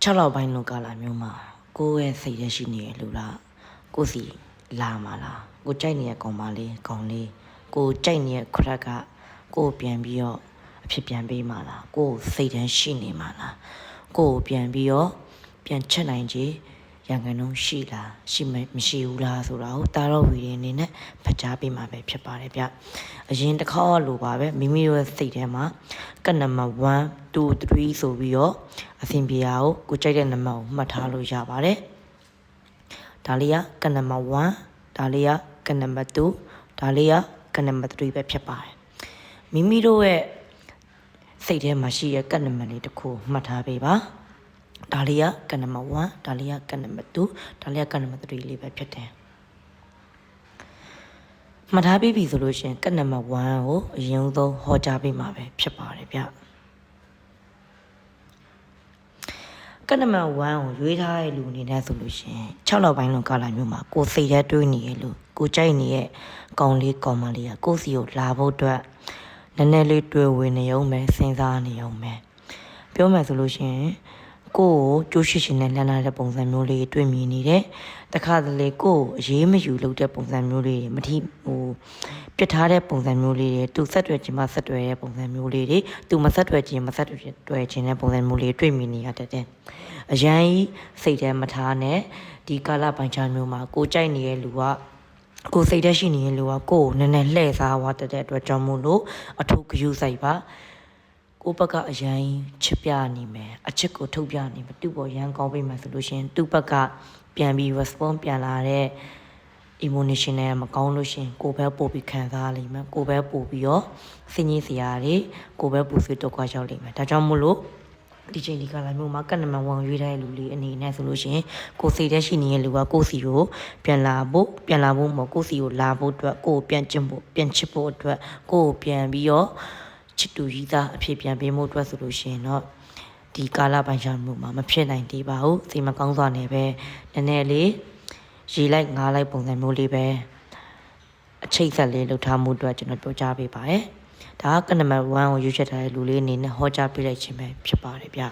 6လောက်ပိုင်းလုံးကာလမျိုးမှာကိုယ့်ရဲ့စိတ်ထဲရှိနေရလို့လားကိုယ်စီလာမှာလားကိုကြိုက်နေတဲ့ကောင်မလေးကောင်လေးကိုကြိုက်နေတဲ့ခရက်ကကိုပြန်ပြီးတော့အဖြစ်ပြန်ပေးမှာလားကိုစိတ်ထဲရှိနေမှာလားကိုပြန်ပြီးတော့ပြန်ချက်နိုင်ကြရန်ကုန်လုံးရှိလားရှိမရှိဘူးလားဆိုတာကိုတာတော့ဝီတွေအနေနဲ့ဖတ်ကြားပေးမှာပဲဖြစ်ပါတယ်ဗျအရင်တစ်ခါလိုပါပဲမိမိတို့ရဲ့စိတ်ထဲမှာကနံပါတ်1 2 3ဆိုပြီးတော့အဆင်ပြေအောင်ကိုကြိုက်တဲ့နံပါတ်ကိုမှတ်ထားလို့ရပါတယ်ဒါလေးကကနံပါတ်1ဒါလေးကကနံပါတ်2ဒါလေးကကနံပါတ်3ပဲဖြစ်ပါတယ်မိမိတို့ရဲ့စိတ်ထဲမှာရှိတဲ့ကနံပါတ်လေးတစ်ခုမှတ်ထားပေးပါဒါလေးကနံပါတ်1ဒါလေးကနံပါတ်2ဒါလေးကနံပါတ်3လေးပဲဖြစ်တယ်မှတ်ထားပြီးပြီဆိုလို့ရှိရင်ကနံပါတ်1ကိုအရင်ဆုံးဟောကြားပေးမှာပဲဖြစ်ပါတယ်ဗျကနံပါတ်1ကိုရွေးထားတဲ့လူအနေနဲ့ဆိုလို့ရှိရင်6လောက်ပိုင်းလုံးကာလမျိုးမှာကိုစိတ်ထဲတွေးနေရလို့ကိုကြိုက်နေတဲ့ကောင်လေးကောင်မလေးကကိုစီကိုလာဖို့အတွက်နည်းနည်းလေးတွေ့ဝင်နေအောင်ပဲစဉ်းစားနေအောင်ပဲပြောမှဆိုလို့ရှိရင်ကိုကျိုးရှိရှင်နဲ့လှမ်းလာတဲ့ပုံစံမျိုးလေးတွေ့မြင်နေတယ်တခါတလေကိုအရေးမယူလို့တဲ့ပုံစံမျိုးလေးမထိပြစ်ထားတဲ့ပုံစံမျိုးလေးတွေသူဆက်တွယ်ခြင်းမဆက်တွယ်တဲ့ပုံစံမျိုးလေးတွေသူမဆက်တွယ်ခြင်းမဆက်တွယ်ခြင်းတဲ့ပုံစံမျိုးလေးတွေ့မြင်နေရတဲ့အရန်ကြီးစိတ်ထဲမထားနဲ့ဒီကာလပိုင်းခြားမျိုးမှာကိုကြိုက်နေတဲ့လူကကိုစိတ်ထဲရှိနေတဲ့လူကကိုနည်းနည်းလှည့်စားသွားတဲ့အတွက်ကြောင့်မို့လို့အထူးဂရုစိုက်ပါကိုဘက်ကအရန်ချစ်ပြနေမယ်အချစ်ကိုထုတ်ပြနေမယ်သူ့ပေါ်ရန်ကောင်းပေးမယ်ဆိုလို့ရှင်သူ့ဘက်ကပြန်ပြီး response ပြန်လာတဲ့ emotion နဲ့မကောင်းလို့ရှင်ကိုပဲပို့ပြီးခံစားလိမ့်မယ်ကိုပဲပို့ပြီးတော့စင်ကြီးစရာတွေကိုပဲပူဆွေးတော့ကြရောက်လိမ့်မယ်ဒါကြောင့်မို့လို့ဒီချိန်ဒီကလာမျိုးမှာကနံပါတ်1ရွေးတဲ့လူလေးအနေနဲ့ဆိုလို့ရှင်ကိုစိတ်ထဲရှိနေတဲ့လူကကိုစီကိုပြန်လာဖို့မဟုတ်ကိုစီကိုလာဖို့အတွက်ကိုပြန်ချစ်ဖို့အတွက်ကိုပြန်ပြီးတော့ချစ်တူကြီးသားအဖြစ်ပြန်ပေးမှုအတွက်ဆိုလို့ရှိရင်တော့ဒီကာလပိုင်းခြားမှုမှာမဖြစ်နိုင်သေးပါဘူးစိတ်မကောင်းစွာနဲ့ပဲနည်းနည်းလေးရေလိုက်ငားလိုက်ပုံစံမျိုးလေးပဲအချိတ်ဆက်လေးလှုပ်ထားမှုအတွက်ကျွန်တော်ပြောကြားပေးပါတယ်ဒါကနံပါတ်1ကိုရွေးချယ်ထားတဲ့လူလေးအနေနဲ့ဟောကြားပေးလိုက်ခြင်းပဲဖြစ်ပါတယ်ဗျ